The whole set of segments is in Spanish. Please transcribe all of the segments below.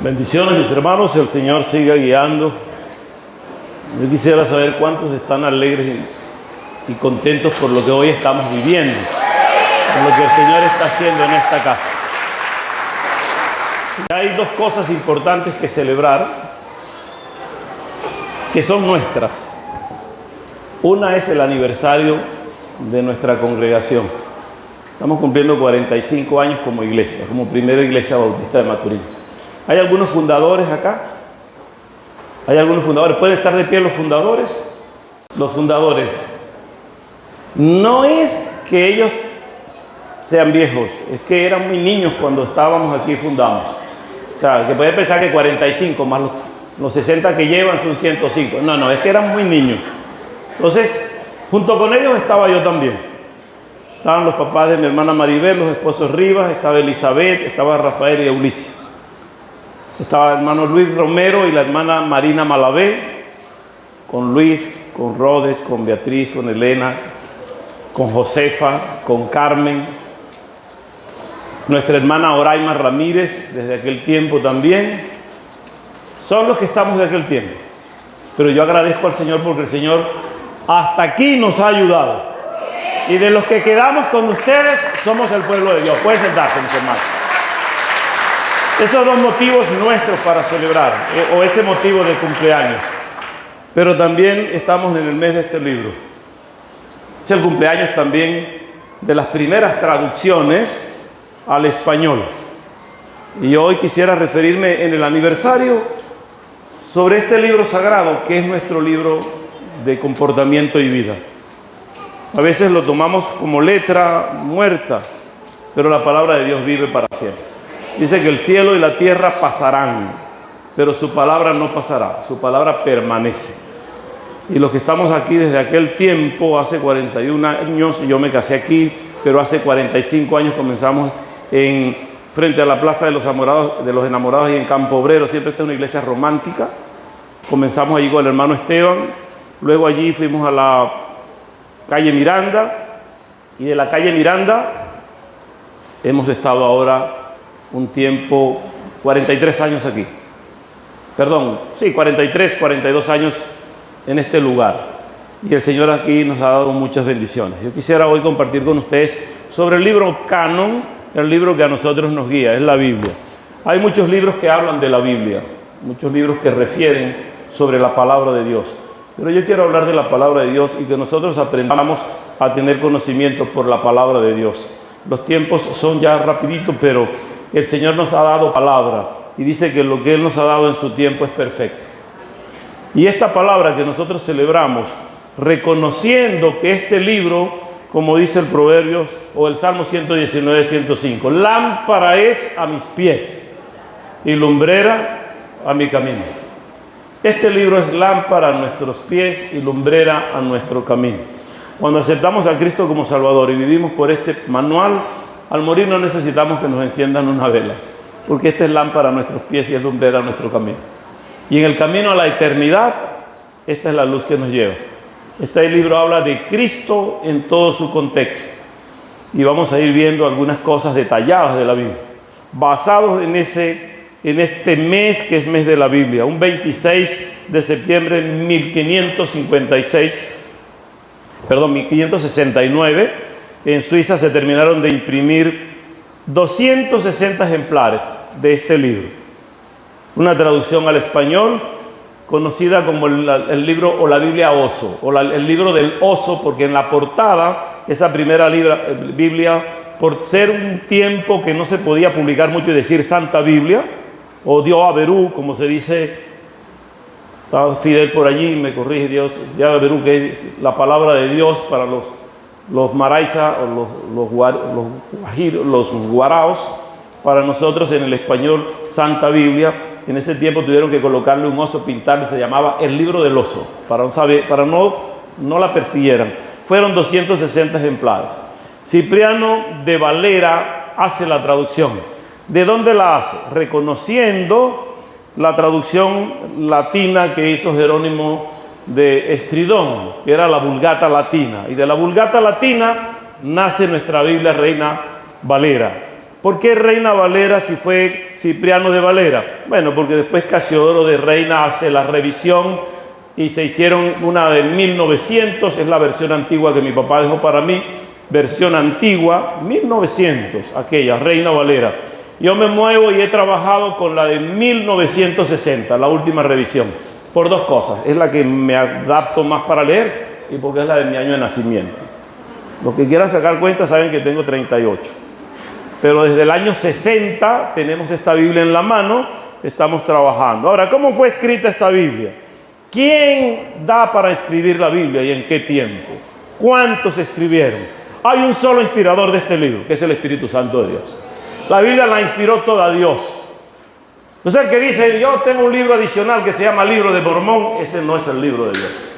Bendiciones, mis hermanos, el Señor siga guiando. Yo quisiera saber cuántos están alegres y contentos por lo que hoy estamos viviendo, por lo que el Señor está haciendo en esta casa. Y hay dos cosas importantes que celebrar, que son nuestras. Una es el aniversario de nuestra congregación. Estamos cumpliendo 45 años como iglesia, como primera iglesia bautista de Maturín. ¿Hay algunos fundadores acá? ¿Hay algunos fundadores? ¿Pueden estar de pie los fundadores? Los fundadores. No es que ellos sean viejos, es que eran muy niños cuando estábamos aquí y fundamos. O sea, que pueden pensar que 45 más los 60 que llevan son 105. No, es que eran muy niños. Entonces, junto con ellos estaba yo también. Estaban los papás de mi hermana Maribel, los esposos Rivas, estaba Elizabeth, estaba Rafael y Eunice. Estaba el hermano Luis Romero y la hermana Marina Malavé, con Luis, con Rodes, con Beatriz, con Elena, con Josefa, con Carmen. Nuestra hermana Oraima Ramírez, desde aquel tiempo también. Son los que estamos de aquel tiempo. Pero yo agradezco al Señor porque el Señor hasta aquí nos ha ayudado. Y de los que quedamos con ustedes, somos el pueblo de Dios. Pueden sentarse, mis hermanos. Esos dos motivos nuestros para celebrar, o ese motivo de cumpleaños. Pero también estamos en el mes de este libro. Es el cumpleaños también de las primeras traducciones al español. Y hoy quisiera referirme en el aniversario sobre este libro sagrado, que es nuestro libro de comportamiento y vida. A veces lo tomamos como letra muerta, pero la palabra de Dios vive para siempre. Dice que el cielo y la tierra pasarán, pero su palabra no pasará, su palabra permanece. Y los que estamos aquí desde aquel tiempo, hace 41 años, yo me casé aquí, pero hace 45 años comenzamos frente a la Plaza de los Enamorados y en Campo Obrero. Siempre está una iglesia romántica. Comenzamos allí con el hermano Esteban, luego allí fuimos a la calle Miranda, y de la calle Miranda hemos estado ahora un tiempo, 43 años aquí. Perdón, sí, 42 años en este lugar. Y el Señor aquí nos ha dado muchas bendiciones. Yo quisiera hoy compartir con ustedes sobre el libro Canon, el libro que a nosotros nos guía, es la Biblia. Hay muchos libros que hablan de la Biblia, muchos libros que refieren sobre la palabra de Dios. Pero yo quiero hablar de la palabra de Dios y que nosotros aprendamos a tener conocimiento por la palabra de Dios. Los tiempos son ya rapiditos, pero el Señor nos ha dado palabra y dice que lo que Él nos ha dado en su tiempo es perfecto. Y esta palabra que nosotros celebramos, reconociendo que este libro, como dice el Proverbios o el Salmo 119, 105, lámpara es a mis pies y lumbrera a mi camino. Este libro es lámpara a nuestros pies y lumbrera a nuestro camino. Cuando aceptamos a Cristo como Salvador y vivimos por este manual, al morir no necesitamos que nos enciendan una vela, porque esta es lámpara a nuestros pies y es lumbrera a nuestro camino. Y en el camino a la eternidad, esta es la luz que nos lleva. Este libro habla de Cristo en todo su contexto. Y vamos a ir viendo algunas cosas detalladas de la Biblia, basados en este mes que es mes de la Biblia. Un 26 de septiembre de 1569, en Suiza se terminaron de imprimir 260 ejemplares de este libro. Una traducción al español conocida como el libro o la Biblia Oso, o el libro del oso, porque en la portada, esa primera Biblia, por ser un tiempo que no se podía publicar mucho y decir Santa Biblia, o Dios Averú, como se dice, estaba Fidel por allí, me corrige Dios, Dios Averú, que es la palabra de Dios para los maraisa o los guaraos, para nosotros en el español Santa Biblia. En ese tiempo tuvieron que colocarle un oso, pintarle, se llamaba el libro del oso, para no la persiguieran. Fueron 260 ejemplares. Cipriano de Valera hace la traducción. ¿De dónde la hace? Reconociendo la traducción latina que hizo Jerónimo de Estridón, que era la Vulgata Latina, y de la Vulgata Latina nace nuestra Biblia Reina Valera. ¿Por qué Reina Valera si fue Cipriano de Valera? Bueno, porque después Casiodoro de Reina hace la revisión y se hicieron una de 1900, es la versión antigua que mi papá dejó para mí, versión antigua, 1900, aquella, Reina Valera. Yo me muevo y he trabajado con la de 1960, la última revisión, por dos cosas. Es la que me adapto más para leer y porque es la de mi año de nacimiento. Los que quieran sacar cuenta saben que tengo 38. Pero desde el año 60 tenemos esta Biblia en la mano, estamos trabajando. Ahora, ¿cómo fue escrita esta Biblia? ¿Quién da para escribir la Biblia y en qué tiempo? ¿Cuántos escribieron? Hay un solo inspirador de este libro, que es el Espíritu Santo de Dios. La Biblia la inspiró toda Dios. O sea, el que dice, yo tengo un libro adicional que se llama Libro de Mormón, ese no es el libro de Dios.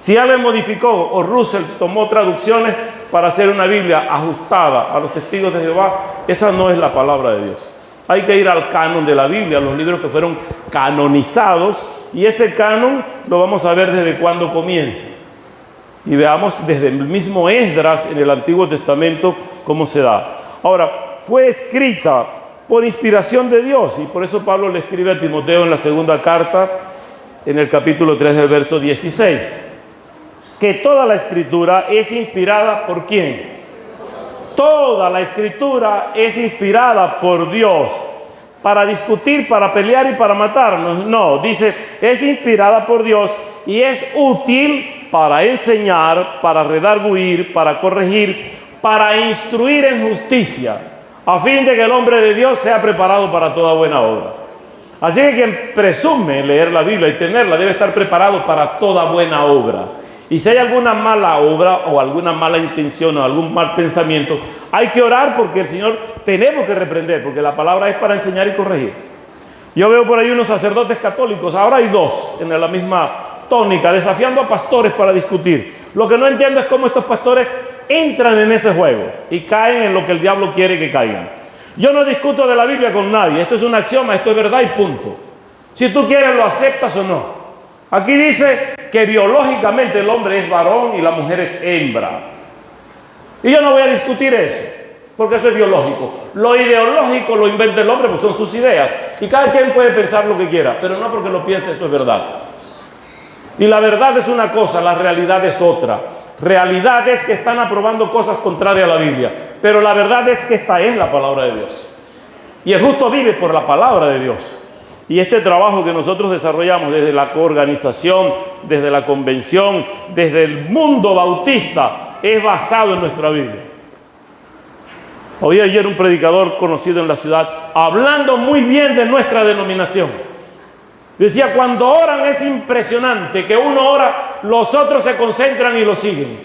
Si alguien modificó o Russell tomó traducciones para hacer una Biblia ajustada a los testigos de Jehová, esa no es la palabra de Dios. Hay que ir al canon de la Biblia, a los libros que fueron canonizados, y ese canon lo vamos a ver desde cuándo comienza. Y veamos desde el mismo Esdras en el Antiguo Testamento cómo se da. Ahora, fue escrita por inspiración de Dios, y por eso Pablo le escribe a Timoteo en la segunda carta, en el capítulo 3 del verso 16. Que toda la Escritura es inspirada ¿por quién? Toda la Escritura es inspirada por Dios. Para discutir, para pelear y para matarnos. No, dice, es inspirada por Dios y es útil para enseñar, para redarguir, para corregir, para instruir en justicia, a fin de que el hombre de Dios sea preparado para toda buena obra. Así que quien presume leer la Biblia y tenerla debe estar preparado para toda buena obra. Y si hay alguna mala obra o alguna mala intención o algún mal pensamiento, hay que orar porque el Señor tenemos que reprender, porque la palabra es para enseñar y corregir. Yo veo por ahí unos sacerdotes católicos, ahora hay dos en la misma tónica, desafiando a pastores para discutir. Lo que no entiendo es cómo estos pastores entran en ese juego y caen en lo que el diablo quiere que caigan. Yo no discuto de la Biblia con nadie, esto es un axioma, esto es verdad y punto. Si tú quieres lo aceptas o no. Aquí dice que biológicamente el hombre es varón y la mujer es hembra. Y yo no voy a discutir eso, porque eso es biológico. Lo ideológico lo inventa el hombre, pues son sus ideas. Y cada quien puede pensar lo que quiera, pero no porque lo piense eso es verdad. Y la verdad es una cosa, la realidad es otra. Realidad es que están aprobando cosas contrarias a la Biblia, pero la verdad es que esta es la palabra de Dios. Y el justo vive por la palabra de Dios. Y este trabajo que nosotros desarrollamos desde la coorganización, desde la convención, desde el mundo bautista, es basado en nuestra Biblia. Oí ayer un predicador conocido en la ciudad hablando muy bien de nuestra denominación. Decía, cuando oran es impresionante, que uno ora, los otros se concentran y lo siguen.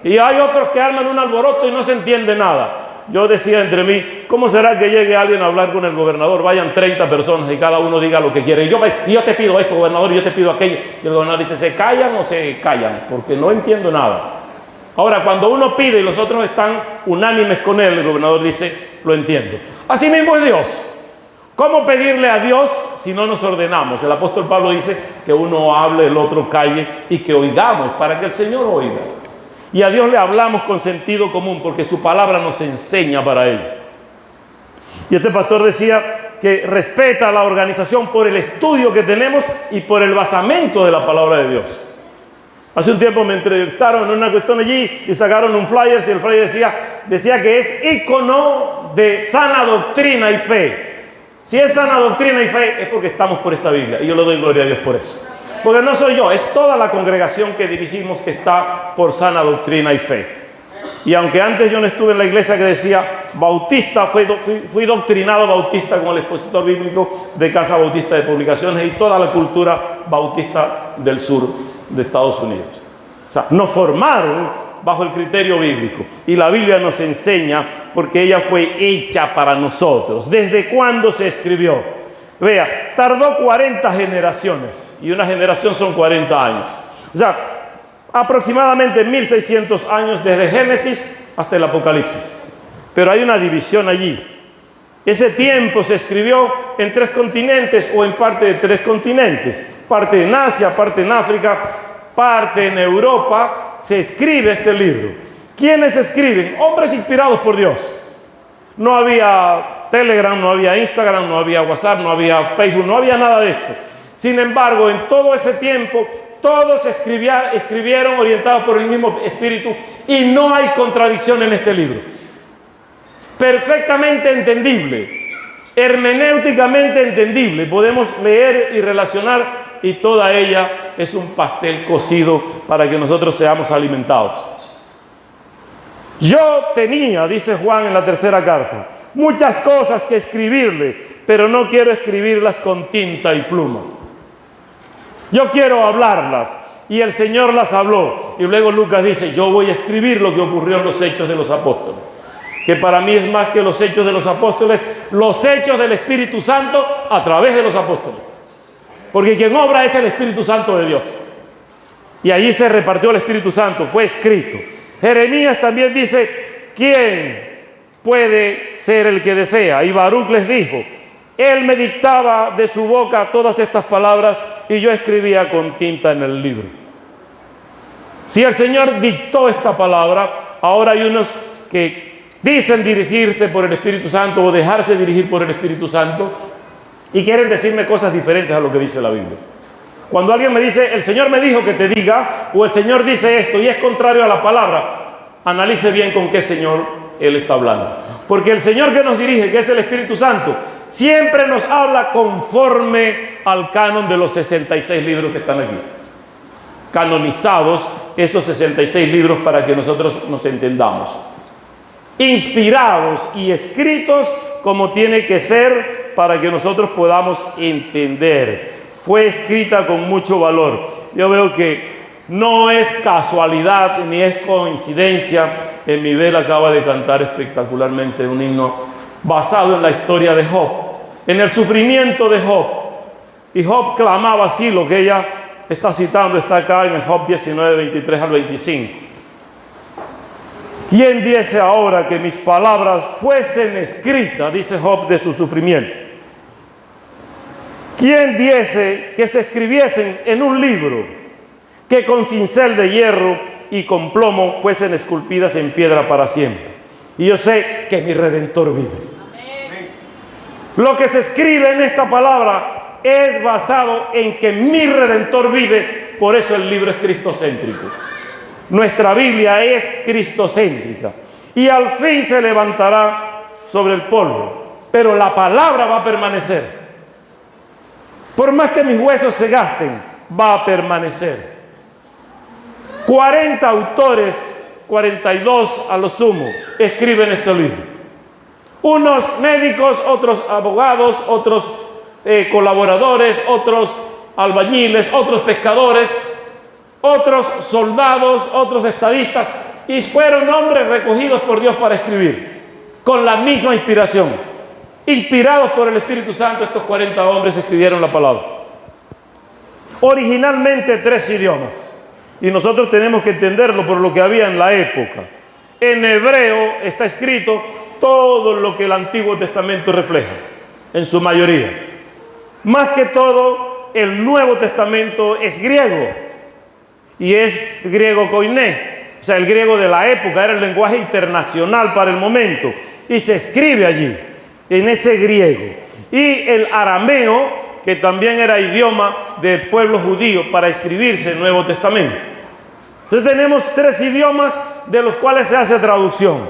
Y hay otros que arman un alboroto y no se entiende nada. Yo decía entre mí, ¿cómo será que llegue alguien a hablar con el gobernador? Vayan 30 personas y cada uno diga lo que quiere. Y yo te pido esto, gobernador, y yo te pido aquello. Y el gobernador dice, ¿se callan o se callan? Porque no entiendo nada. Ahora, cuando uno pide y los otros están unánimes con él, el gobernador dice, lo entiendo. Así mismo es Dios. ¿Cómo pedirle a Dios si no nos ordenamos? El apóstol Pablo dice que uno hable, el otro calle y que oigamos para que el Señor oiga. Y a Dios le hablamos con sentido común porque su palabra nos enseña para ello. Y este pastor decía que respeta la organización por el estudio que tenemos y por el basamento de la palabra de Dios. Hace un tiempo me entrevistaron en una cuestión allí y sacaron un flyer y el flyer decía que es ícono de sana doctrina y fe. Si es sana doctrina y fe es porque estamos por esta Biblia y yo le doy gloria a Dios por eso. Porque no soy yo, es toda la congregación que dirigimos que está por sana doctrina y fe. Y aunque antes yo no estuve en la iglesia que decía bautista, fui doctrinado bautista con el expositor bíblico de Casa Bautista de Publicaciones y toda la cultura bautista del sur de Estados Unidos. O sea, nos formaron bajo el criterio bíblico y la Biblia nos enseña porque ella fue hecha para nosotros. ¿Desde cuándo se escribió? Vea, tardó 40 generaciones y una generación son 40 años. O sea, aproximadamente 1600 años desde Génesis hasta el Apocalipsis. Pero hay una división allí. Ese tiempo se escribió en 3 continentes o en parte de 3 continentes. Parte en Asia, parte en África, parte en Europa. Se escribe este libro. ¿Quiénes escriben? Hombres inspirados por Dios. No había Telegram, no había Instagram, no había WhatsApp, no había Facebook, no había nada de esto. Sin embargo, en todo ese tiempo, todos escribieron orientados por el mismo espíritu y no hay contradicción en este libro. Perfectamente entendible, hermenéuticamente entendible. Podemos leer y relacionar y toda ella es un pastel cocido para que nosotros seamos alimentados. Yo tenía, dice Juan en la tercera carta, muchas cosas que escribirle, pero no quiero escribirlas con tinta y pluma. Yo quiero hablarlas, y el Señor las habló. Y luego Lucas dice, yo voy a escribir lo que ocurrió en los Hechos de los Apóstoles, que para mí es más que los Hechos de los Apóstoles, los Hechos del Espíritu Santo a través de los apóstoles. Porque quien obra es el Espíritu Santo de Dios. Y allí se repartió el Espíritu Santo, fue escrito. Jeremías también dice, ¿quién puede ser el que desea? Y Baruch les dijo, él me dictaba de su boca todas estas palabras y yo escribía con tinta en el libro. Si el Señor dictó esta palabra, ahora hay unos que dicen dirigirse por el Espíritu Santo o dejarse dirigir por el Espíritu Santo y quieren decirme cosas diferentes a lo que dice la Biblia. Cuando alguien me dice, el Señor me dijo que te diga, o el Señor dice esto y es contrario a la palabra, analice bien con qué Señor Él está hablando. Porque el Señor que nos dirige, que es el Espíritu Santo, siempre nos habla conforme al canon de los 66 libros que están aquí. Canonizados esos 66 libros para que nosotros nos entendamos. Inspirados y escritos como tiene que ser para que nosotros podamos entender. Fue escrita con mucho valor. Yo veo que no es casualidad ni es coincidencia. Miguel acaba de cantar espectacularmente un himno basado en la historia de Job, en el sufrimiento de Job. Y Job clamaba así, lo que ella está citando está acá en el Job 19, 23 al 25. ¿Quién diese ahora que mis palabras fuesen escritas, dice Job, de su sufrimiento? ¿Quién diese que se escribiesen en un libro, que con cincel de hierro y con plomo fuesen esculpidas en piedra para siempre? Y yo sé que mi Redentor vive. Amén. Lo que se escribe en esta palabra es basado en que mi Redentor vive, por eso el libro es cristocéntrico. Nuestra Biblia es cristocéntrica y al fin se levantará sobre el polvo, pero la palabra va a permanecer. Por más que mis huesos se gasten, va a permanecer. 40 autores, 42 a lo sumo, escriben este libro. Unos médicos, otros abogados, otros colaboradores, otros albañiles, otros pescadores, otros soldados, otros estadistas, y fueron hombres recogidos por Dios para escribir, con la misma inspiración. Inspirados por el Espíritu Santo, estos 40 hombres escribieron la palabra. Originalmente 3 idiomas. Y nosotros tenemos que entenderlo por lo que había en la época. En hebreo está escrito todo lo que el Antiguo Testamento refleja, en su mayoría. Más que todo, el Nuevo Testamento es griego. Y es griego koiné. O sea, el griego de la época era el lenguaje internacional para el momento. Y se escribe allí, en ese griego. Y el arameo, que también era idioma del pueblo judío para escribirse el Nuevo Testamento. Entonces tenemos 3 idiomas de los cuales se hace traducción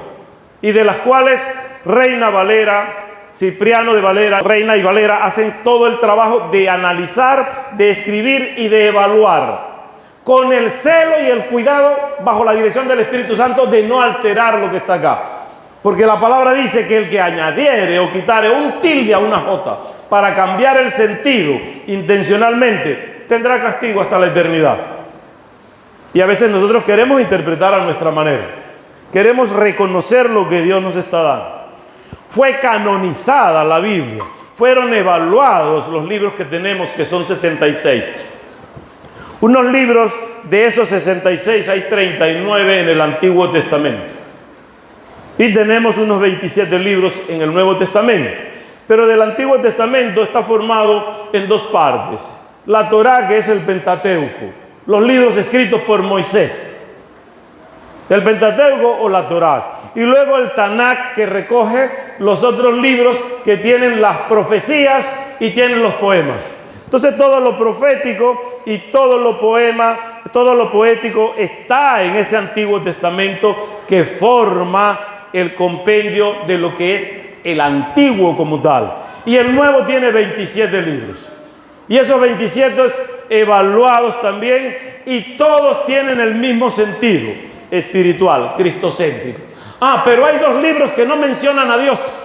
y de las cuales Reina Valera, Cipriano de Valera, Reina y Valera hacen todo el trabajo de analizar, de escribir y de evaluar con el celo y el cuidado bajo la dirección del Espíritu Santo de no alterar lo que está acá. Porque la palabra dice que el que añadiere o quitare un tilde a una jota para cambiar el sentido intencionalmente, tendrá castigo hasta la eternidad. Y a veces nosotros queremos interpretar a nuestra manera. Queremos reconocer lo que Dios nos está dando. Fue canonizada la Biblia. Fueron evaluados los libros que tenemos, que son 66. Unos libros de esos 66 hay 39 en el Antiguo Testamento. Y tenemos unos 27 libros en el Nuevo Testamento. Pero del Antiguo Testamento está formado en 2 partes. La Torá, que es el Pentateuco, los libros escritos por Moisés. El Pentateuco o la Torá. y luego el Tanakh, que recoge los otros libros que tienen las profecías y tienen los poemas. Entonces todo lo profético y todo lo poético está en ese Antiguo Testamento que forma el compendio de lo que es el Antiguo como tal. Y el Nuevo tiene 27 libros. Y esos 27 evaluados también, y todos tienen el mismo sentido espiritual, cristocéntrico. Pero hay 2 libros que no mencionan a Dios.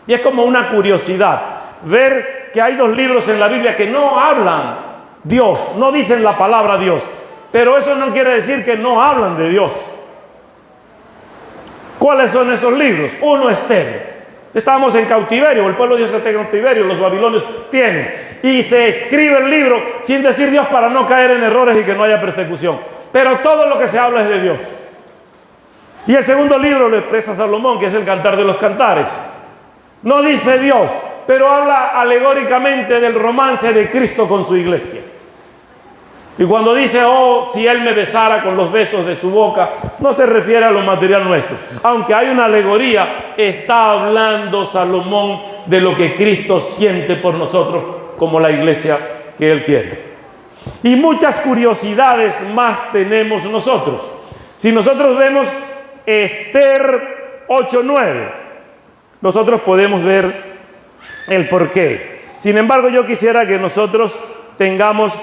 Y es como una curiosidad ver que hay 2 libros en la Biblia que no hablan Dios, no dicen la palabra Dios. Pero eso no quiere decir que no hablan de Dios. ¿Cuáles son esos libros? Uno, Esther. Estábamos en cautiverio, el pueblo de Dios está en cautiverio, los babilonios tienen. Y se escribe el libro sin decir Dios para no caer en errores y que no haya persecución. Pero todo lo que se habla es de Dios. Y el segundo libro lo expresa Salomón, que es el Cantar de los Cantares. No dice Dios, pero habla alegóricamente del romance de Cristo con su iglesia. Y cuando dice, si Él me besara con los besos de su boca, no se refiere a lo material nuestro. Aunque hay una alegoría, está hablando Salomón de lo que Cristo siente por nosotros como la iglesia que Él quiere. Y muchas curiosidades más tenemos nosotros. Si nosotros vemos Esther 8:9, nosotros podemos ver el porqué. Sin embargo, yo quisiera que nosotros tengamos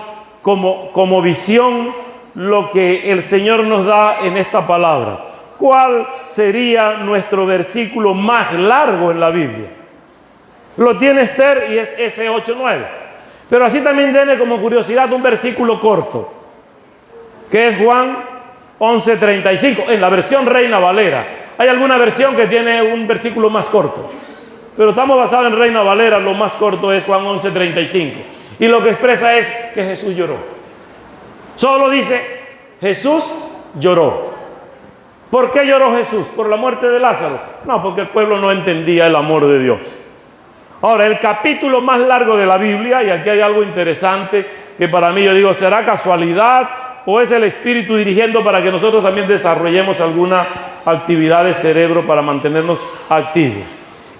como visión lo que el Señor nos da en esta palabra. ¿Cuál sería nuestro versículo más largo en la Biblia? Lo tiene Esther y es ese 8:9. Pero así también tiene como curiosidad un versículo corto, que es Juan 11:35, en la versión Reina Valera. Hay alguna versión que tiene un versículo más corto, pero estamos basados en Reina Valera, lo más corto es Juan 11:35. Y lo que expresa es que Jesús lloró. Solo dice, Jesús lloró. ¿Por qué lloró Jesús? ¿Por la muerte de Lázaro? No, porque el pueblo no entendía el amor de Dios. Ahora, el capítulo más largo de la Biblia, y aquí hay algo interesante que para mí yo digo, ¿será casualidad o es el Espíritu dirigiendo para que nosotros también desarrollemos alguna actividad de cerebro para mantenernos activos?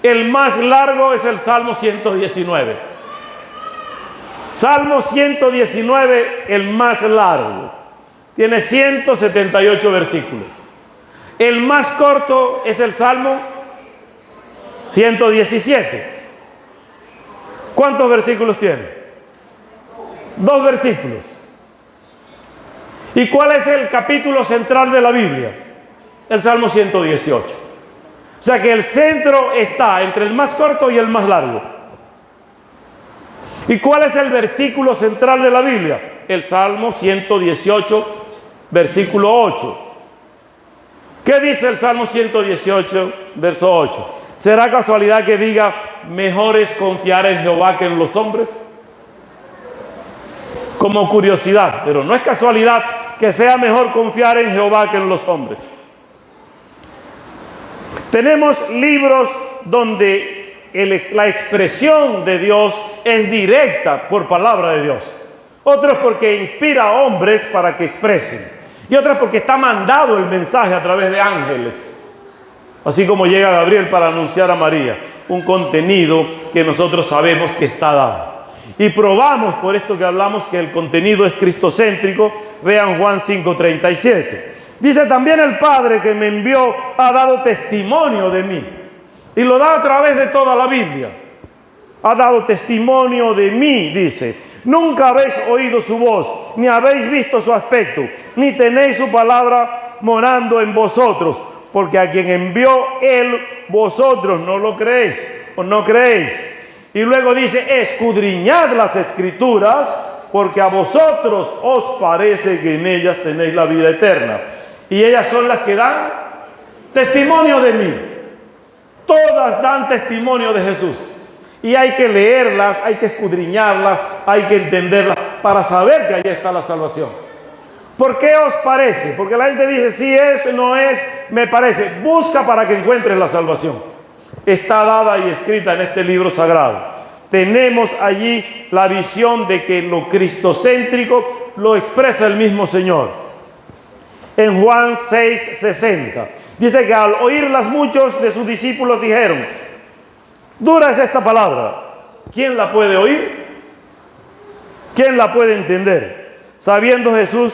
El más largo es el Salmo 119. Salmo 119, el más largo, tiene 178 versículos. El más corto es el Salmo 117. ¿Cuántos versículos tiene? 2 versículos. ¿Y cuál es el capítulo central de la Biblia? El Salmo 118. O sea que el centro está entre el más corto y el más largo. ¿Y cuál es el versículo central de la Biblia? El Salmo 118, versículo 8. ¿Qué dice el Salmo 118, verso 8? ¿Será casualidad que diga, mejor es confiar en Jehová que en los hombres? Como curiosidad, pero no es casualidad que sea mejor confiar en Jehová que en los hombres. Tenemos libros donde la expresión de Dios es directa por palabra de Dios. Otros porque inspira a hombres para que expresen. Y otros porque está mandado el mensaje a través de ángeles. Así como llega Gabriel para anunciar a María. Un contenido que nosotros sabemos que está dado. Y probamos por esto que hablamos que el contenido es cristocéntrico. Vean Juan 5:37. Dice también el Padre que me envió ha dado testimonio de mí. Y lo da a través de toda la Biblia. Ha dado testimonio de mí, dice. Nunca habéis oído su voz, ni habéis visto su aspecto, ni tenéis su palabra morando en vosotros. Porque a quien envió Él, vosotros no lo creéis, o no creéis. Y luego dice, escudriñad las Escrituras, porque a vosotros os parece que en ellas tenéis la vida eterna. Y ellas son las que dan testimonio de mí. Todas dan testimonio de Jesús. Y hay que leerlas, hay que escudriñarlas, hay que entenderlas para saber que allí está la salvación. ¿Por qué os parece? Porque la gente dice, si es, no es, me parece. Busca para que encuentres la salvación. Está dada y escrita en este libro sagrado. Tenemos allí la visión de que lo cristocéntrico lo expresa el mismo Señor. En Juan 6:60. Dice que al oírlas muchos de sus discípulos dijeron, dura es esta palabra, ¿quién la puede oír? ¿Quién la puede entender? Sabiendo Jesús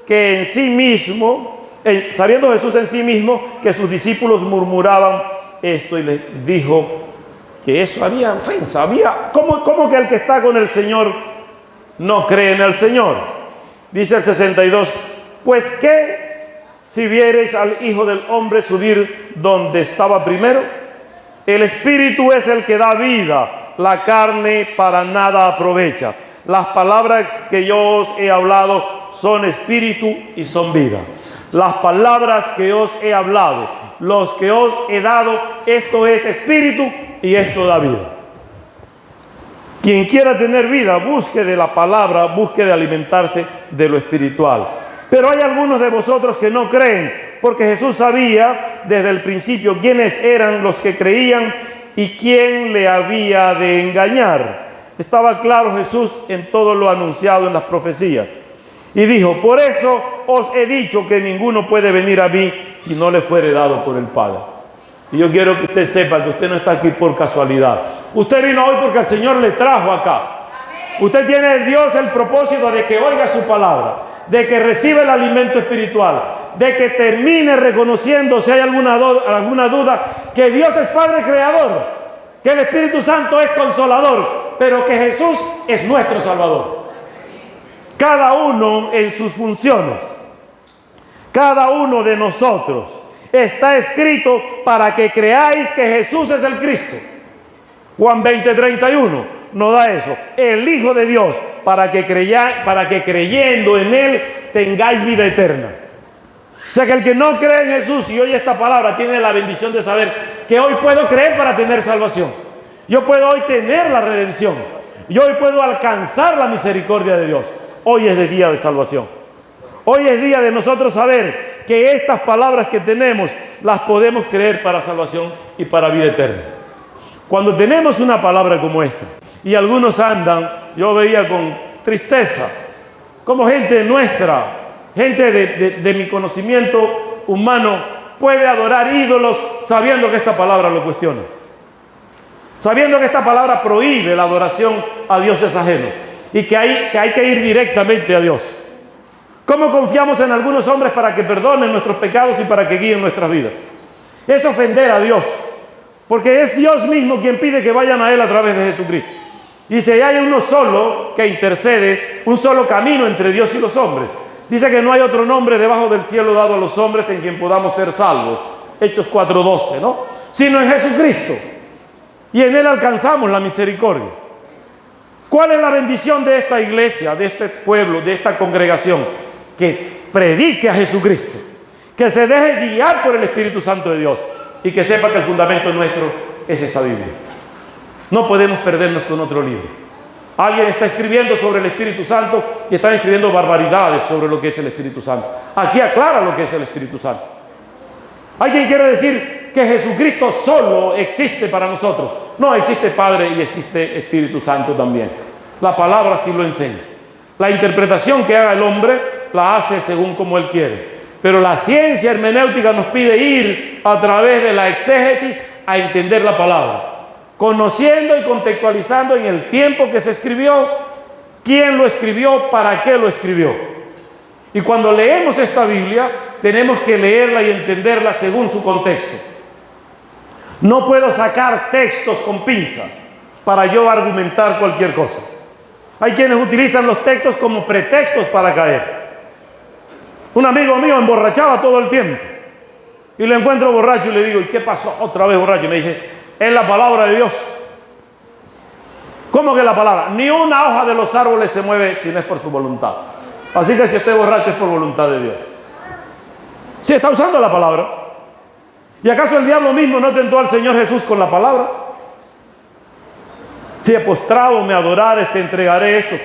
en sí mismo que sus discípulos murmuraban esto, y les dijo que eso había ofensa, ¿cómo que el que está con el Señor no cree en el Señor? Dice el 62, pues ¿qué si viereis al Hijo del Hombre subir donde estaba primero? El Espíritu es el que da vida, la carne para nada aprovecha. Las palabras que yo os he hablado son espíritu y son vida. Las palabras que os he hablado, los que os he dado, esto es espíritu y esto da vida. Quien quiera tener vida, busque de la palabra, busque de alimentarse de lo espiritual. Pero hay algunos de vosotros que no creen, porque Jesús sabía desde el principio quiénes eran los que creían y quién le había de engañar. Estaba claro Jesús en todo lo anunciado en las profecías. Y dijo, por eso os he dicho que ninguno puede venir a mí si no le fuere dado por el Padre. Y yo quiero que usted sepa que usted no está aquí por casualidad. Usted vino hoy porque el Señor le trajo acá. Usted tiene de Dios el propósito de que oiga su palabra, de que reciba el alimento espiritual, de que termine reconociendo, si hay alguna duda, que Dios es Padre Creador, que el Espíritu Santo es Consolador, pero que Jesús es nuestro Salvador. Cada uno en sus funciones, cada uno de nosotros está escrito para que creáis que Jesús es el Cristo. Juan 20:31 nos da eso, el Hijo de Dios, para que creyendo en Él tengáis vida eterna. O sea que el que no cree en Jesús y oye esta palabra tiene la bendición de saber que hoy puedo creer para tener salvación. Yo puedo hoy tener la redención. Yo hoy puedo alcanzar la misericordia de Dios. Hoy es de día de salvación. Hoy es día de nosotros saber que estas palabras que tenemos las podemos creer para salvación y para vida eterna. Cuando tenemos una palabra como esta, y algunos andan, yo veía con tristeza, como gente nuestra, gente de mi conocimiento humano, puede adorar ídolos sabiendo que esta palabra lo cuestiona. Sabiendo que esta palabra prohíbe la adoración a dioses ajenos y que hay que ir directamente a Dios. ¿Cómo confiamos en algunos hombres para que perdonen nuestros pecados y para que guíen nuestras vidas? Es ofender a Dios, porque es Dios mismo quien pide que vayan a Él a través de Jesucristo. Dice, hay uno solo que intercede, un solo camino entre Dios y los hombres. Dice que no hay otro nombre debajo del cielo dado a los hombres en quien podamos ser salvos. Hechos 4:12, ¿no? Sino en Jesucristo. Y en Él alcanzamos la misericordia. ¿Cuál es la bendición de esta iglesia, de este pueblo, de esta congregación? Que predique a Jesucristo, que se deje guiar por el Espíritu Santo de Dios y que sepa que el fundamento nuestro es esta Biblia. No podemos perdernos con otro libro. Alguien está escribiendo sobre el Espíritu Santo y están escribiendo barbaridades sobre lo que es el Espíritu Santo. Aquí aclara lo que es el Espíritu Santo. Hay quien quiere decir que Jesucristo solo existe para nosotros. No, existe Padre y existe Espíritu Santo también. La palabra sí lo enseña. La interpretación que haga el hombre la hace según como él quiere. Pero la ciencia hermenéutica nos pide ir a través de la exégesis a entender la palabra, conociendo y contextualizando en el tiempo que se escribió, quién lo escribió, para qué lo escribió. Y cuando leemos esta Biblia, tenemos que leerla y entenderla según su contexto. No puedo sacar textos con pinza para yo argumentar cualquier cosa. Hay quienes utilizan los textos como pretextos para caer. Un amigo mío emborrachaba todo el tiempo y lo encuentro borracho y le digo, ¿y qué pasó? Otra vez borracho. Y me dice, es la palabra de Dios. ¿Cómo que la palabra? Ni una hoja de los árboles se mueve si no es por su voluntad. Así que si usted es borracho es por voluntad de Dios. Sí, está usando la palabra. ¿Y acaso el diablo mismo no tentó al Señor Jesús con la palabra? Si he postrado, me adorares, te entregaré esto.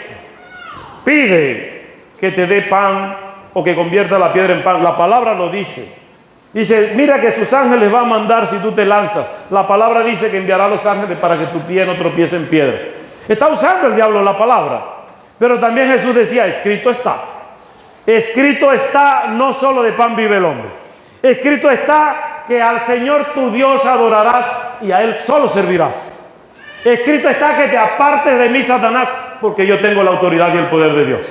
Pide que te dé pan o que convierta la piedra en pan. La palabra lo dice. Dice, mira que sus ángeles va a mandar si tú te lanzas. La palabra dice que enviará a los ángeles para que tu pie no tropiece en piedra. Está usando el diablo la palabra. Pero también Jesús decía, escrito está. Escrito está, no solo de pan vive el hombre. Escrito está que al Señor tu Dios adorarás y a Él solo servirás. Escrito está que te apartes de mí, Satanás, porque yo tengo la autoridad y el poder de Dios.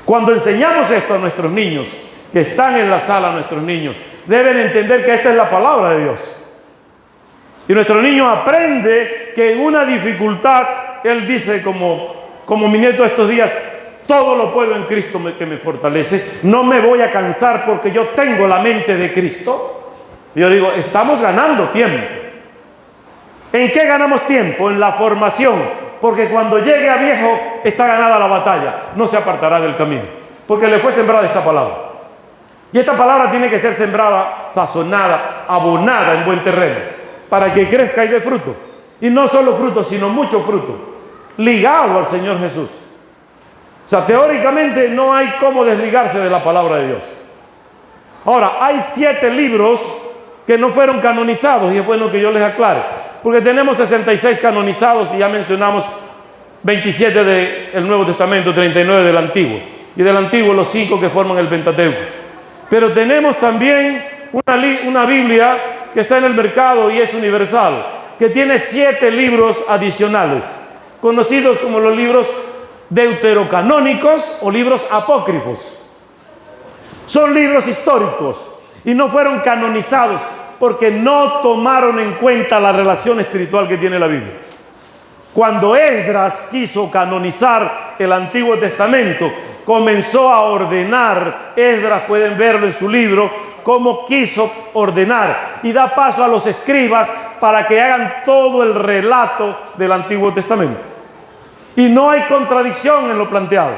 Cuando enseñamos esto a nuestros niños, que están en la sala, nuestros niños, deben entender que esta es la palabra de Dios. Y nuestro niño aprende que en una dificultad, él dice como mi nieto estos días, todo lo puedo en Cristo que me fortalece. No me voy a cansar porque yo tengo la mente de Cristo. Y yo digo, estamos ganando tiempo. ¿En qué ganamos tiempo? En la formación. Porque cuando llegue a viejo está ganada la batalla. No se apartará del camino. Porque le fue sembrada esta palabra. Y esta palabra tiene que ser sembrada, sazonada, abonada en buen terreno, para que crezca y dé fruto. Y no solo fruto, sino mucho fruto, ligado al Señor Jesús. O sea, teóricamente no hay cómo desligarse de la palabra de Dios. Ahora, hay 7 libros que no fueron canonizados, y es bueno que yo les aclare, porque tenemos 66 canonizados y ya mencionamos 27 del Nuevo Testamento, 39 del Antiguo, y del Antiguo los 5 que forman el Pentateuco. Pero tenemos también una Biblia que está en el mercado y es universal, que tiene 7 libros adicionales, conocidos como los libros deuterocanónicos o libros apócrifos. Son libros históricos y no fueron canonizados porque no tomaron en cuenta la relación espiritual que tiene la Biblia. Cuando Esdras quiso canonizar el Antiguo Testamento, comenzó a ordenar. Esdras, pueden verlo en su libro, cómo quiso ordenar, y da paso a los escribas para que hagan todo el relato del Antiguo Testamento. Y no hay contradicción en lo planteado.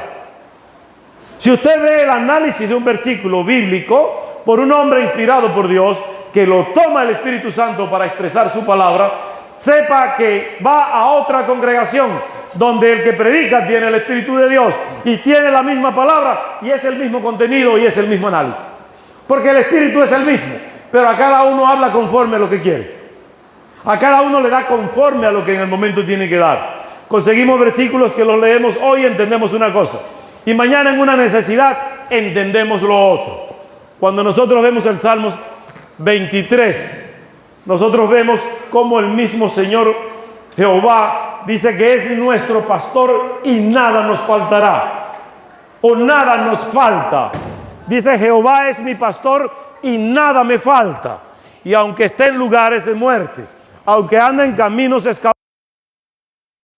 Si usted ve el análisis de un versículo bíblico por un hombre inspirado por Dios, que lo toma el Espíritu Santo para expresar su palabra, sepa que va a otra congregación donde el que predica tiene el Espíritu de Dios y tiene la misma palabra y es el mismo contenido y es el mismo análisis. Porque el Espíritu es el mismo, pero a cada uno habla conforme a lo que quiere. A cada uno le da conforme a lo que en el momento tiene que dar. Conseguimos versículos que los leemos hoy, entendemos una cosa, y mañana en una necesidad entendemos lo otro. Cuando nosotros vemos el Salmo 23, nosotros vemos cómo el mismo Señor Jehová dice que es nuestro pastor y nada nos faltará, o nada nos falta. Dice: Jehová es mi pastor y nada me falta. Y aunque esté en lugares de muerte, aunque ande en caminos escabrosos,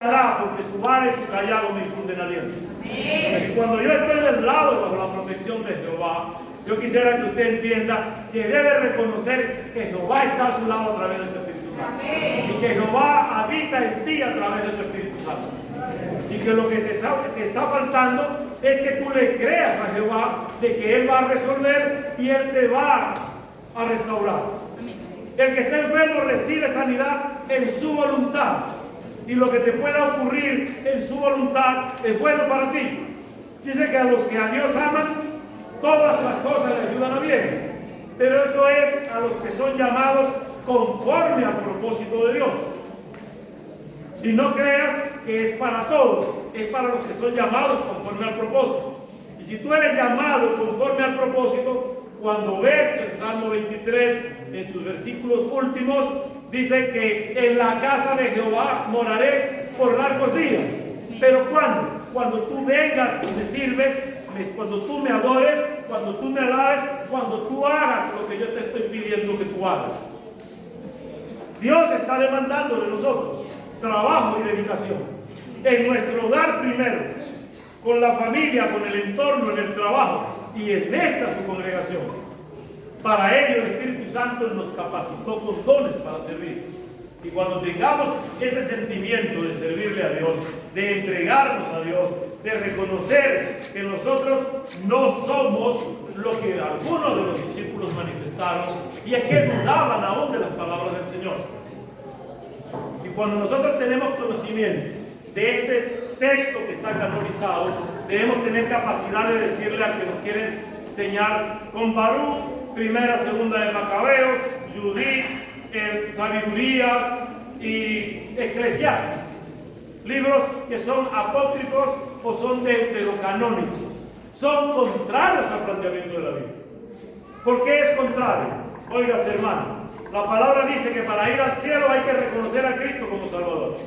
porque su vara y su callado me infunden aliento. Y cuando yo estoy del lado bajo la protección de Jehová, yo quisiera que usted entienda que debe reconocer que Jehová está a su lado a través de su Espíritu Santo. Y que Jehová habita en ti a través de su Espíritu Santo. Y que lo que te está faltando es que tú le creas a Jehová de que Él va a resolver y Él te va a restaurar. El que está enfermo recibe sanidad en su voluntad. Y lo que te pueda ocurrir en su voluntad es bueno para ti. Dice que a los que a Dios aman, todas las cosas le ayudan a bien. Pero eso es a los que son llamados conforme al propósito de Dios. Y no creas que es para todos, es para los que son llamados conforme al propósito. Y si tú eres llamado conforme al propósito, cuando ves el Salmo 23 en sus versículos últimos, dice que en la casa de Jehová moraré por largos días. ¿Pero cuándo? Cuando tú vengas y me sirves, cuando tú me adores, cuando tú me alabes, cuando tú hagas lo que yo te estoy pidiendo que tú hagas. Dios está demandando de nosotros trabajo y dedicación. En nuestro hogar primero, con la familia, con el entorno, en el trabajo y en esta su congregación. Para ello el Espíritu Santo nos capacitó con dones para servir. Y cuando tengamos ese sentimiento de servirle a Dios, de entregarnos a Dios, de reconocer que nosotros no somos lo que algunos de los discípulos manifestaron, y es que dudaban aún de las palabras del Señor. Y cuando nosotros tenemos conocimiento de este texto que está canonizado, debemos tener capacidad de decirle al que nos quiere enseñar con Baruch, primera, segunda de Macabeos, Judith, Sabidurías y Eclesiastes, libros que son apócrifos o son deuterocanónicos, son contrarios al planteamiento de la Biblia. ¿Por qué es contrario? Oigas, hermano, la palabra dice que para ir al cielo hay que reconocer a Cristo como Salvador.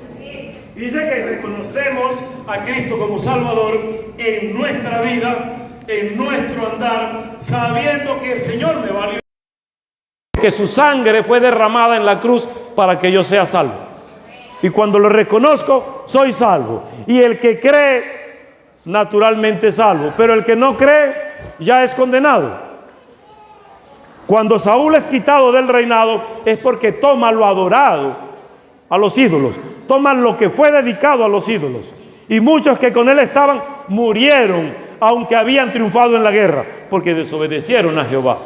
Dice que reconocemos a Cristo como Salvador en nuestra vida, en nuestro andar, sabiendo que el Señor me va a liberar. Que su sangre fue derramada en la cruz para que yo sea salvo. Y cuando lo reconozco, soy salvo. Y el que cree, naturalmente salvo. Pero el que no cree, ya es condenado. Cuando Saúl es quitado del reinado, es porque toma lo adorado a los ídolos. Toman lo que fue dedicado a los ídolos. Y muchos que con él estaban, murieron, aunque habían triunfado en la guerra, porque desobedecieron a Jehová.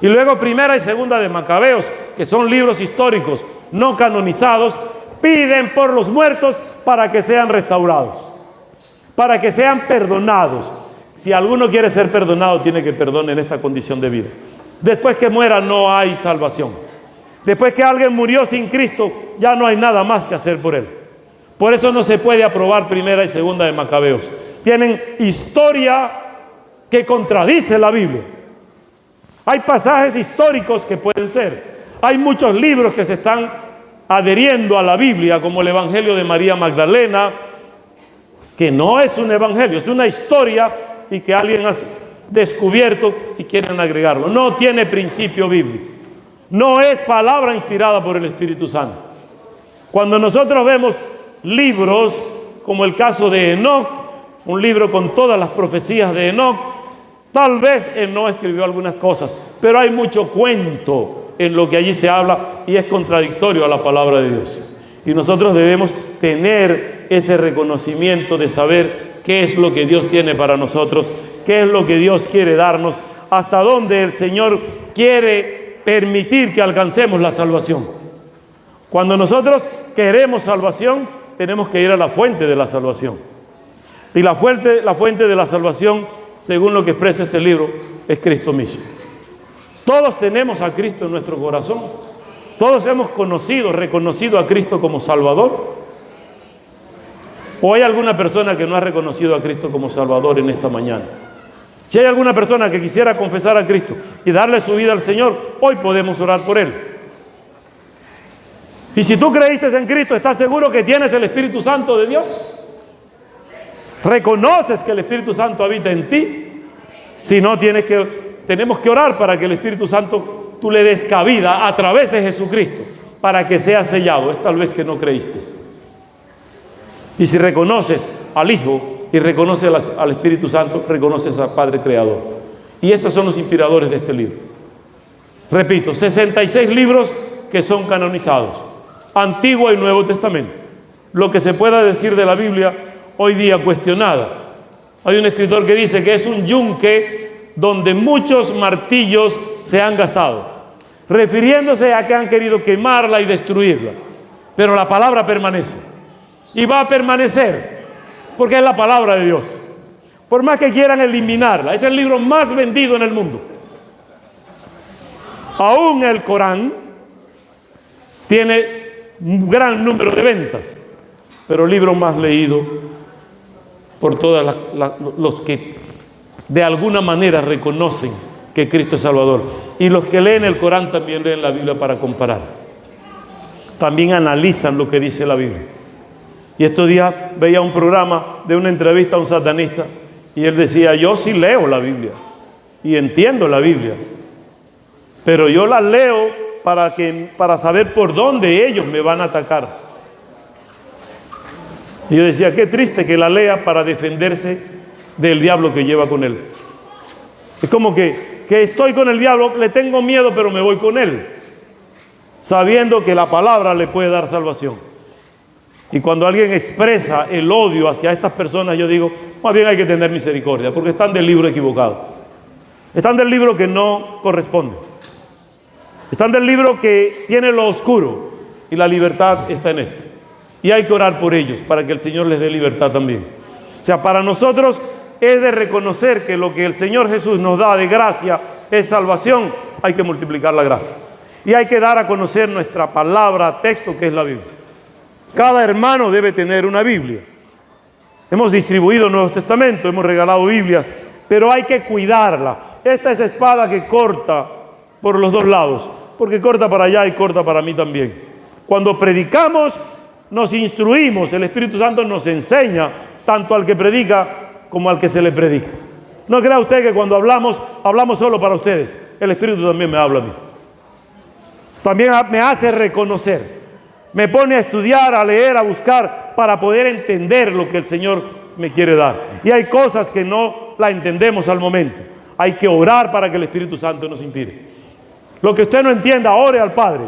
Y luego Primera y Segunda de Macabeos, que son libros históricos no canonizados, piden por los muertos para que sean restaurados, para que sean perdonados. Si alguno quiere ser perdonado, tiene que perdonar en esta condición de vida. Después que muera no hay salvación. Después que alguien murió sin Cristo, ya no hay nada más que hacer por él. Por eso no se puede aprobar Primera y Segunda de Macabeos. Tienen historia que contradice la Biblia. Hay pasajes históricos que pueden ser. Hay muchos libros que se están adheriendo a la Biblia, como el Evangelio de María Magdalena, que no es un evangelio, es una historia y que alguien ha descubierto y quieren agregarlo. No tiene principio bíblico. No es palabra inspirada por el Espíritu Santo. Cuando nosotros vemos libros como el caso de Enoc, un libro con todas las profecías de Enoc, tal vez él no escribió algunas cosas, pero hay mucho cuento en lo que allí se habla y es contradictorio a la palabra de Dios. Y nosotros debemos tener ese reconocimiento de saber qué es lo que Dios tiene para nosotros, qué es lo que Dios quiere darnos, hasta dónde el Señor quiere permitir que alcancemos la salvación. Cuando nosotros queremos salvación, tenemos que ir a la fuente de la salvación. Y la fuente de la salvación, según lo que expresa este libro, es Cristo mismo. Todos tenemos a Cristo en nuestro corazón. Todos hemos reconocido a Cristo como Salvador. ¿O hay alguna persona que no ha reconocido a Cristo como Salvador en esta mañana? Si hay alguna persona que quisiera confesar a Cristo y darle su vida al Señor, hoy podemos orar por él. Y si tú creíste en Cristo, ¿estás seguro que tienes el Espíritu Santo de Dios? ¿Reconoces que el Espíritu Santo habita en ti? Si no, tenemos que orar para que el Espíritu Santo tú le des cabida a través de Jesucristo, para que sea sellado. Es tal vez que no creíste. Y si reconoces al Hijo y reconoces al Espíritu Santo, reconoces al Padre Creador. Y esos son los inspiradores de este libro. Repito, 66 libros que son canonizados, Antiguo y Nuevo Testamento. Lo que se pueda decir de la Biblia hoy día cuestionada. Hay un escritor que dice que es un yunque donde muchos martillos se han gastado, refiriéndose a que han querido quemarla y destruirla. Pero la palabra permanece y va a permanecer porque es la palabra de Dios. Por más que quieran eliminarla, es el libro más vendido en el mundo. Aún el Corán tiene un gran número de ventas, pero el libro más leído por todos los que de alguna manera reconocen que Cristo es Salvador. Y los que leen el Corán también leen la Biblia para comparar. También analizan lo que dice la Biblia. Y estos días veía un programa de una entrevista a un satanista y él decía: yo sí leo la Biblia y entiendo la Biblia, pero yo la leo para saber por dónde ellos me van a atacar. Y yo decía: qué triste que la lea para defenderse del diablo que lleva con él. Es como que estoy con el diablo, le tengo miedo, pero me voy con él, sabiendo que la palabra le puede dar salvación. Y cuando alguien expresa el odio hacia estas personas, yo digo, más bien hay que tener misericordia, porque están del libro equivocado. Están del libro que no corresponde. Están del libro que tiene lo oscuro, y la libertad está en este. Y hay que orar por ellos, para que el Señor les dé libertad también. O sea, para nosotros es de reconocer que lo que el Señor Jesús nos da de gracia es salvación. Hay que multiplicar la gracia. Y hay que dar a conocer nuestra palabra, texto, que es la Biblia. Cada hermano debe tener una Biblia. Hemos distribuido Nuevos Testamentos, hemos regalado Biblias, pero hay que cuidarla. esta es espada que corta por los dos lados, porque corta para allá y corta para mí también. Cuando predicamos, nos instruimos, el Espíritu Santo nos enseña tanto al que predica como al que se le predica. No crea usted que cuando hablamos solo para ustedes. El Espíritu también me habla a mí. También me hace reconocer, me pone a estudiar, a leer, a buscar para poder entender lo que el Señor me quiere dar. Y hay cosas que no la entendemos al momento. Hay que orar para que el Espíritu Santo nos inspire. Lo que usted no entienda, ore al Padre.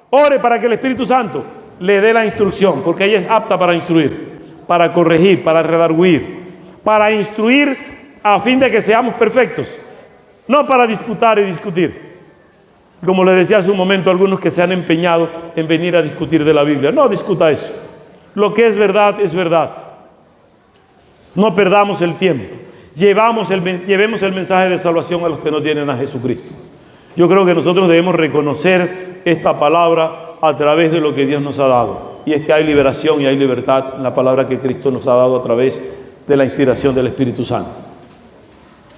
Ore para que el Espíritu Santo le dé la instrucción, porque ella es apta para instruir, para corregir, para redarguir, para instruir a fin de que seamos perfectos, no para disputar y discutir. Como le decía hace un momento a algunos que se han empeñado en venir a discutir de la Biblia. No discuta eso. Lo que es verdad es verdad. No perdamos el tiempo. Llevemos el mensaje de salvación a los que no tienen a Jesucristo. Yo creo que nosotros debemos reconocer esta palabra a través de lo que Dios nos ha dado. Y es que hay liberación y hay libertad en la palabra que Cristo nos ha dado a través de la inspiración del Espíritu Santo.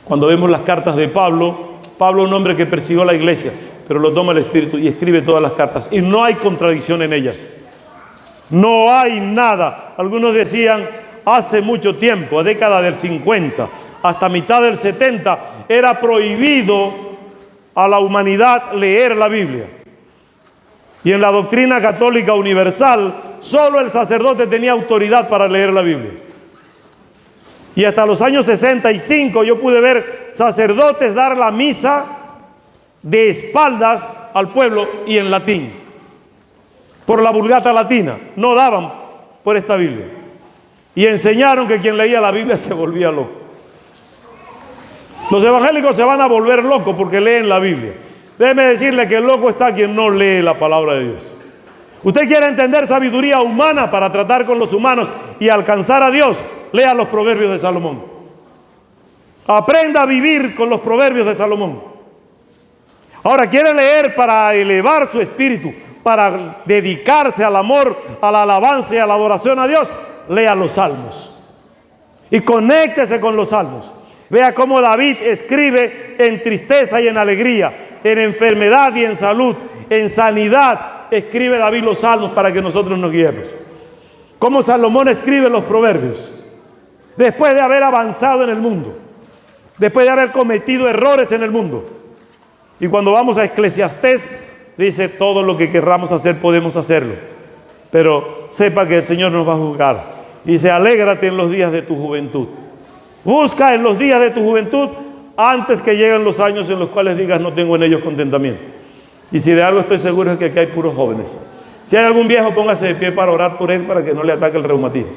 Cuando vemos las cartas de Pablo, un hombre que persiguió a la iglesia, pero lo toma el Espíritu y escribe todas las cartas. Y no hay contradicción en ellas. No hay nada. Algunos decían, hace mucho tiempo, a década del 50, hasta mitad del 70, era prohibido a la humanidad leer la Biblia. Y en la doctrina católica universal, solo el sacerdote tenía autoridad para leer la Biblia. Y hasta los años 65 yo pude ver sacerdotes dar la misa de espaldas al pueblo y en latín, por la Vulgata latina. No daban por esta Biblia. Y enseñaron que quien leía la Biblia se volvía loco. Los evangélicos se van a volver locos porque leen la Biblia. Déjeme decirle que el loco está quien no lee la palabra de Dios. Usted quiere entender sabiduría humana para tratar con los humanos y alcanzar a Dios, lea los proverbios de Salomón. Aprenda a vivir con los proverbios de Salomón. Ahora, quiere leer para elevar su espíritu, para dedicarse al amor, a la alabanza y a la adoración a Dios, lea los salmos. Y conéctese con los salmos. Vea cómo David escribe en tristeza y en alegría, en enfermedad y en salud, en sanidad. Escribe David los salmos para que nosotros nos guiemos. Cómo Salomón escribe los proverbios. Después de haber avanzado en el mundo, después de haber cometido errores en el mundo. Y cuando vamos a Eclesiastés, dice, todo lo que querramos hacer podemos hacerlo. Pero sepa que el Señor nos va a juzgar. Dice, alégrate en los días de tu juventud. Busca en los días de tu juventud antes que lleguen los años en los cuales digas, no tengo en ellos contentamiento. Y si de algo estoy seguro es que aquí hay puros jóvenes. Si hay algún viejo, póngase de pie para orar por él, para que no le ataque el reumatismo.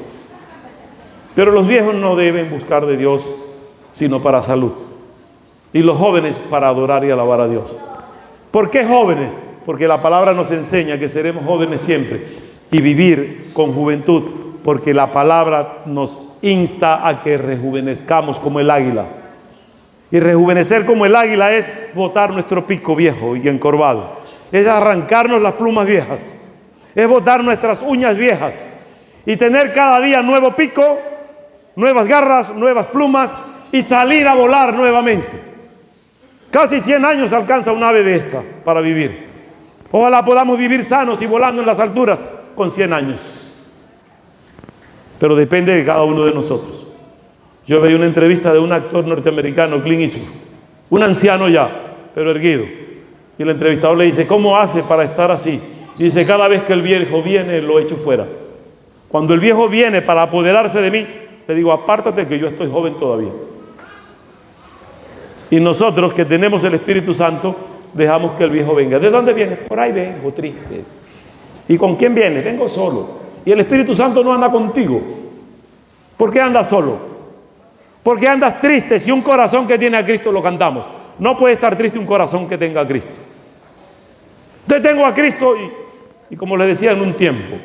Pero los viejos no deben buscar de Dios, sino para salud. Y los jóvenes para adorar y alabar a Dios. ¿Por qué jóvenes? Porque la palabra nos enseña que seremos jóvenes siempre y vivir con juventud, porque la palabra nos insta a que rejuvenezcamos como el águila. Y rejuvenecer como el águila es botar nuestro pico viejo y encorvado. Es arrancarnos las plumas viejas. Es botar nuestras uñas viejas. Y tener cada día nuevo pico, nuevas garras, nuevas plumas y salir a volar nuevamente. Casi 100 años alcanza un ave de esta para vivir. Ojalá podamos vivir sanos y volando en las alturas con 100 años. Pero depende de cada uno de nosotros. Yo veía una entrevista de un actor norteamericano, Clint Eastwood, un anciano ya, pero erguido. Y el entrevistador le dice, ¿cómo hace para estar así? Y dice, cada vez que el viejo viene, lo echo fuera. Cuando el viejo viene para apoderarse de mí, le digo, apártate que yo estoy joven todavía. Y nosotros que tenemos el Espíritu Santo, dejamos que el viejo venga. ¿De dónde viene? Por ahí vengo, triste. ¿Y con quién viene? Vengo solo. Y el Espíritu Santo no anda contigo. ¿Por qué andas solo? Porque andas triste. Si un corazón que tiene a Cristo, lo cantamos. No puede estar triste un corazón que tenga a Cristo. Entonces tengo a Cristo y como les decía en un tiempo,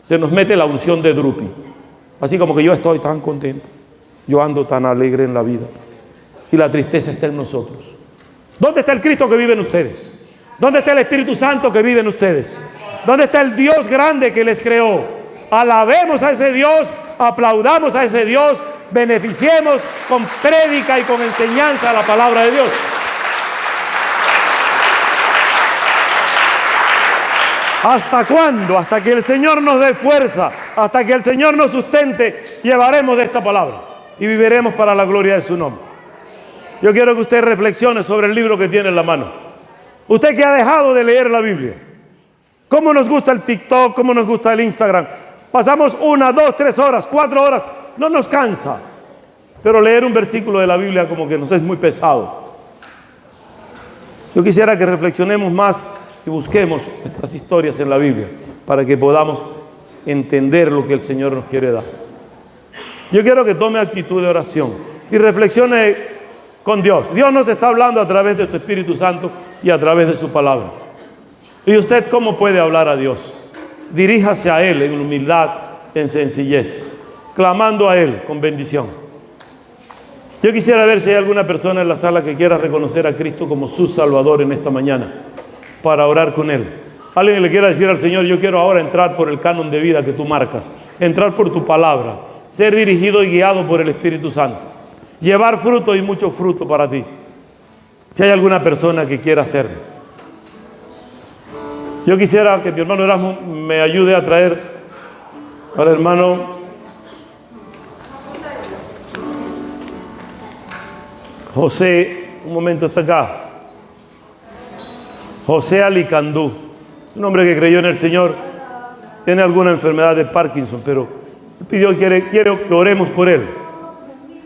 se nos mete la unción de Drupi. Así como que yo estoy tan contento. Yo ando tan alegre en la vida. Y la tristeza está en nosotros. ¿Dónde está el Cristo que vive en ustedes? ¿Dónde está el Espíritu Santo que vive en ustedes? ¿Dónde está el Dios grande que les creó? Alabemos a ese Dios, aplaudamos a ese Dios, beneficiemos con prédica y con enseñanza a la palabra de Dios. ¿Hasta cuándo? Hasta que el Señor nos dé fuerza, hasta que el Señor nos sustente, llevaremos de esta palabra y viviremos para la gloria de su nombre. Yo quiero que usted reflexione sobre el libro que tiene en la mano. Usted que ha dejado de leer la Biblia. ¿Cómo nos gusta el TikTok? ¿Cómo nos gusta el Instagram? Pasamos 1, 2, 3 horas, 4 horas. No nos cansa. Pero leer un versículo de la Biblia como que nos es muy pesado. Yo quisiera que reflexionemos más y busquemos estas historias en la Biblia para que podamos entender lo que el Señor nos quiere dar. Yo quiero que tome actitud de oración y reflexione con Dios. Dios nos está hablando a través de su Espíritu Santo y a través de su palabra. ¿Y usted cómo puede hablar a Dios? Diríjase a Él en humildad, en sencillez, clamando a Él con bendición. Yo quisiera ver si hay alguna persona en la sala que quiera reconocer a Cristo como su Salvador en esta mañana, para orar con Él. Alguien le quiera decir al Señor: yo quiero ahora entrar por el canon de vida que tú marcas, entrar por tu palabra, ser dirigido y guiado por el Espíritu Santo, llevar fruto y mucho fruto para ti. Si hay alguna persona que quiera hacerlo. Yo quisiera que mi hermano Erasmo me ayude a traer al hermano José. Un momento, está acá. José Alicandú, un hombre que creyó en el Señor, tiene alguna enfermedad de Parkinson, pero pidió, quiero que oremos por él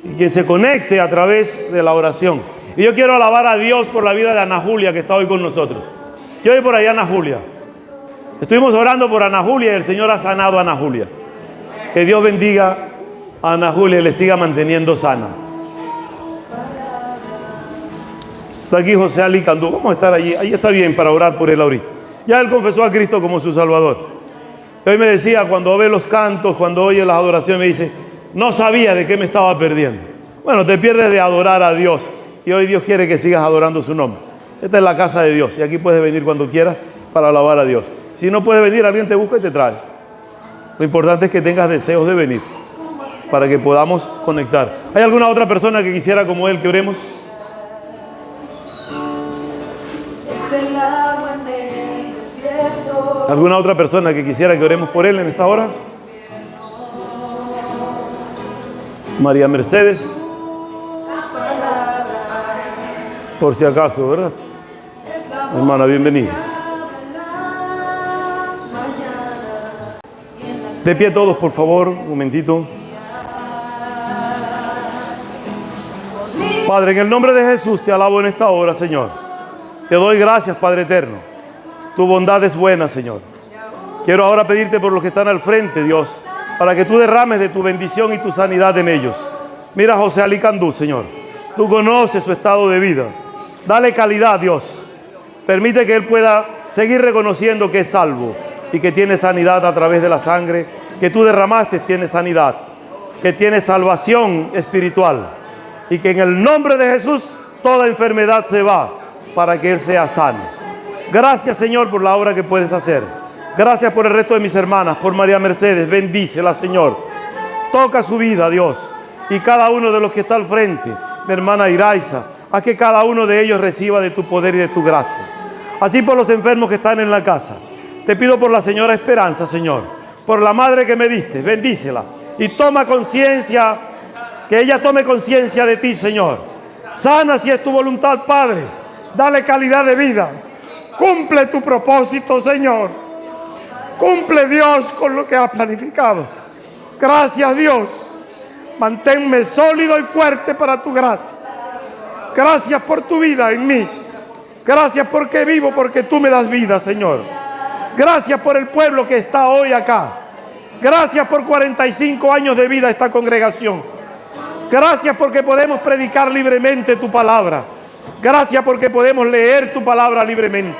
y que se conecte a través de la oración. Y yo quiero alabar a Dios por la vida de Ana Julia, que está hoy con nosotros. Yo voy por allá, Ana Julia. Estuvimos orando por Ana Julia y el Señor ha sanado a Ana Julia. Que Dios bendiga a Ana Julia y le siga manteniendo sana. Está aquí José Alicandú. Vamos a estar allí. Ahí está bien para orar por él ahorita. Ya él confesó a Cristo como su Salvador. Y hoy me decía, cuando ve los cantos, cuando oye las adoraciones, me dice: no sabía de qué me estaba perdiendo. Bueno, te pierdes de adorar a Dios. Y hoy Dios quiere que sigas adorando su nombre. Esta es la casa de Dios. Y aquí puedes venir cuando quieras para alabar a Dios. Si no puedes venir, alguien te busca y te trae. Lo importante es que tengas deseos de venir para que podamos conectar. ¿Hay alguna otra persona que quisiera como él que oremos? ¿Alguna otra persona que quisiera que oremos por él en esta hora? María Mercedes. Por si acaso, ¿verdad? Hermana, bienvenida. De pie todos, por favor, un momentito. Padre, en el nombre de Jesús te alabo en esta hora, Señor. Te doy gracias, Padre eterno. Tu bondad es buena, Señor. Quiero ahora pedirte por los que están al frente, Dios, para que tú derrames de tu bendición y tu sanidad en ellos. Mira a José Alicandú, Señor. Tú conoces su estado de vida. Dale calidad, Dios. Permite que él pueda seguir reconociendo que es salvo y que tiene sanidad a través de la sangre que tú derramaste. Tiene sanidad, que tiene salvación espiritual, y que en el nombre de Jesús toda enfermedad se va para que él sea sano. Gracias, Señor, por la obra que puedes hacer. Gracias por el resto de mis hermanas, por María Mercedes. Bendícela, Señor. Toca su vida, Dios, y cada uno de los que está al frente. Mi hermana Iraiza, haz que cada uno de ellos reciba de tu poder y de tu gracia. Así por los enfermos que están en la casa. Te pido por la señora Esperanza, Señor, por la madre que me diste. Bendícela y toma conciencia, que ella tome conciencia de ti, Señor. Sana si es tu voluntad, Padre. Dale calidad de vida. Cumple tu propósito, Señor. Cumple, Dios, con lo que has planificado. Gracias, Dios. Manténme sólido y fuerte para tu gracia. Gracias por tu vida en mí. Gracias porque vivo, porque tú me das vida, Señor. Gracias por el pueblo que está hoy acá. Gracias por 45 años de vida esta congregación. Gracias porque podemos predicar libremente tu palabra. Gracias porque podemos leer tu palabra libremente.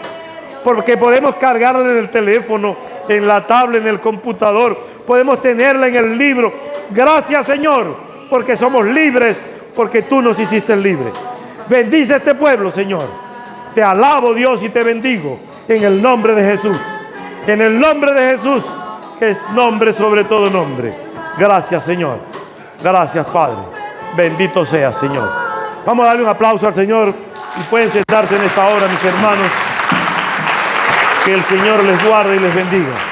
Porque podemos cargarla en el teléfono, en la tablet, en el computador. Podemos tenerla en el libro. Gracias, Señor, porque somos libres, porque tú nos hiciste libres. Bendice este pueblo, Señor. Te alabo, Dios, y te bendigo en el nombre de Jesús. En el nombre de Jesús, que es nombre sobre todo nombre. Gracias, Señor. Gracias, Padre. Bendito sea, Señor. Vamos a darle un aplauso al Señor y pueden sentarse en esta hora, mis hermanos. Que el Señor les guarde y les bendiga.